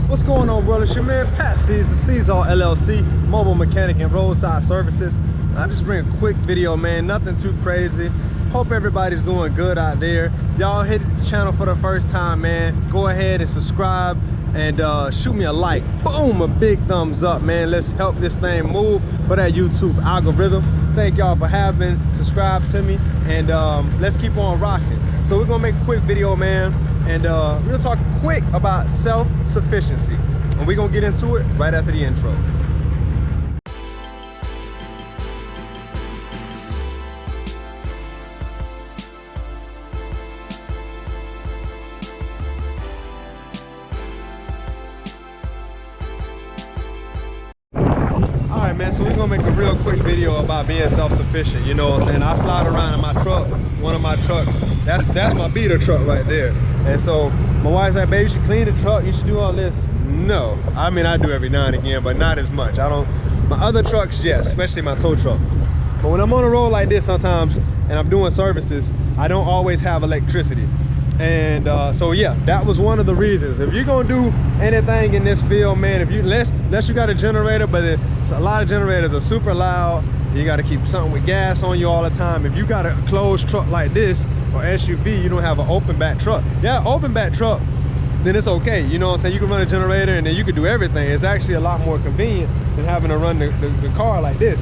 What's going on, world? It's your man Pat Seas, the Seasallauto LLC, mobile mechanic and roadside services. I just bring a quick video, man, nothing too crazy. Hope everybody's doing good out there. Y'all hit the channel for the first time, man, go ahead and subscribe and shoot me a like. Boom, a big thumbs up, man. Let's help this thing move for that YouTube algorithm. Thank y'all for having subscribed to me, and let's keep on rocking. So we're gonna make a quick video, man, and we're gonna talk quick about self-sufficiency, and we're gonna get into it right after the intro. Alright, man, so we're gonna make a real quick video about being self-sufficient. You know what I'm saying? I slide around in my truck, one of my trucks, that's my beater truck right there. And so my wife's like, babe, you should clean the truck, you should do all this. No, I mean, I do every now and again, but not as much. I don't. My other trucks, yes, especially my tow truck. But when I'm on a road like this sometimes and I'm doing services, I don't always have electricity. And so yeah, that was one of the reasons. If you're gonna do anything in this field, man, if you unless you got a generator, but a lot of generators are super loud, you got to keep something with gas on you all the time. If you got a closed truck like this or SUV, you don't have an open back truck. Yeah, open back truck, then it's okay. You know what I'm saying? You can run a generator and then you can do everything. It's actually a lot more convenient than having to run the car like this.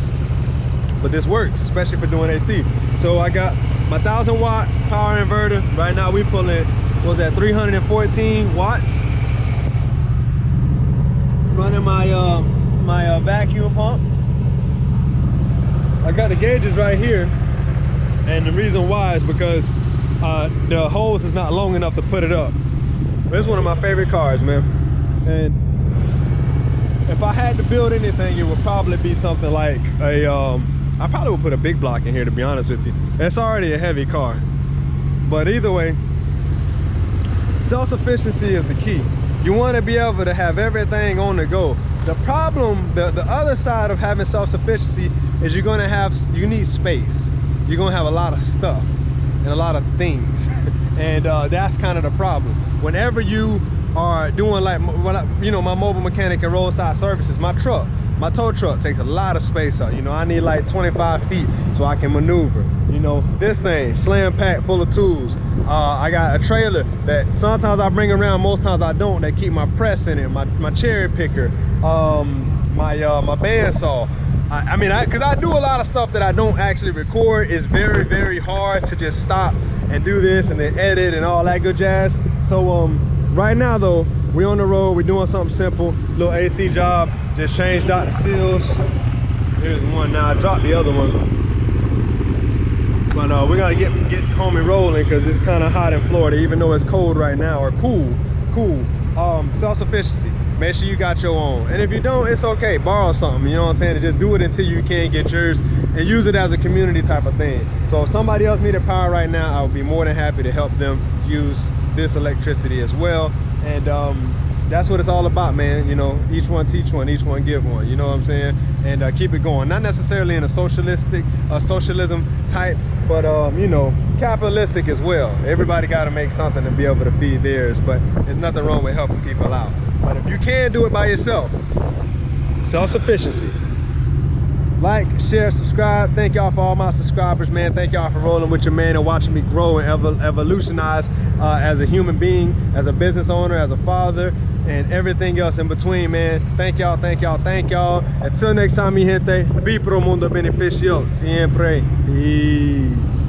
But this works, especially for doing AC. So I got my 1000-watt power inverter. Right now we pulling, what was that, 314 watts. Running my my vacuum pump. I got the gauges right here, and the reason why is because the hose is not long enough to put it up. But it's one of my favorite cars, man. And if I had to build anything, it would probably be something like a I probably would put a big block in here, to be honest with you. It's already a heavy car. But either way, self-sufficiency is the key. You want to be able to have everything on the go. The problem, the other side of having self-sufficiency is you need space. You're gonna have a lot of stuff and a lot of things. And that's kind of the problem. Whenever you are doing like, you know, my mobile mechanic and roadside services, my tow truck takes a lot of space up. You know, I need like 25 feet so I can maneuver. You know, this thing, slam packed full of tools. I got a trailer that sometimes I bring around, most times I don't, that keep my press in it, my cherry picker, my bandsaw. I mean, because I do a lot of stuff that I don't actually record. It's very, very hard to just stop and do this and then edit and all that good jazz. So right now though, we're on the road, we're doing something simple, little AC job, just changed out the seals. Here's one now, I dropped the other one. But we gotta get homie rolling because it's kind of hot in Florida, even though it's cold right now, or cool. Self-sufficiency, make sure you got your own. And if you don't, it's okay, borrow something, you know what I'm saying? And just do it until you can get yours and use it as a community type of thing. So if somebody else needed power right now, I would be more than happy to help them use this electricity as well. And that's what it's all about, man. You know, each one teach one, each one give one, you know what I'm saying? And keep it going, not necessarily in a socialism type, but you know, capitalistic as well. Everybody got to make something to be able to feed theirs, but there's nothing wrong with helping people out. But if you can do it by yourself, self-sufficiency. Like, share, subscribe. Thank y'all for all my subscribers, man. Thank y'all for rolling with your man and watching me grow and evolutionize as a human being, as a business owner, as a father, and everything else in between, man. Thank y'all, thank y'all, thank y'all. Until next time, mi gente, vi pro mundo beneficio siempre. Peace.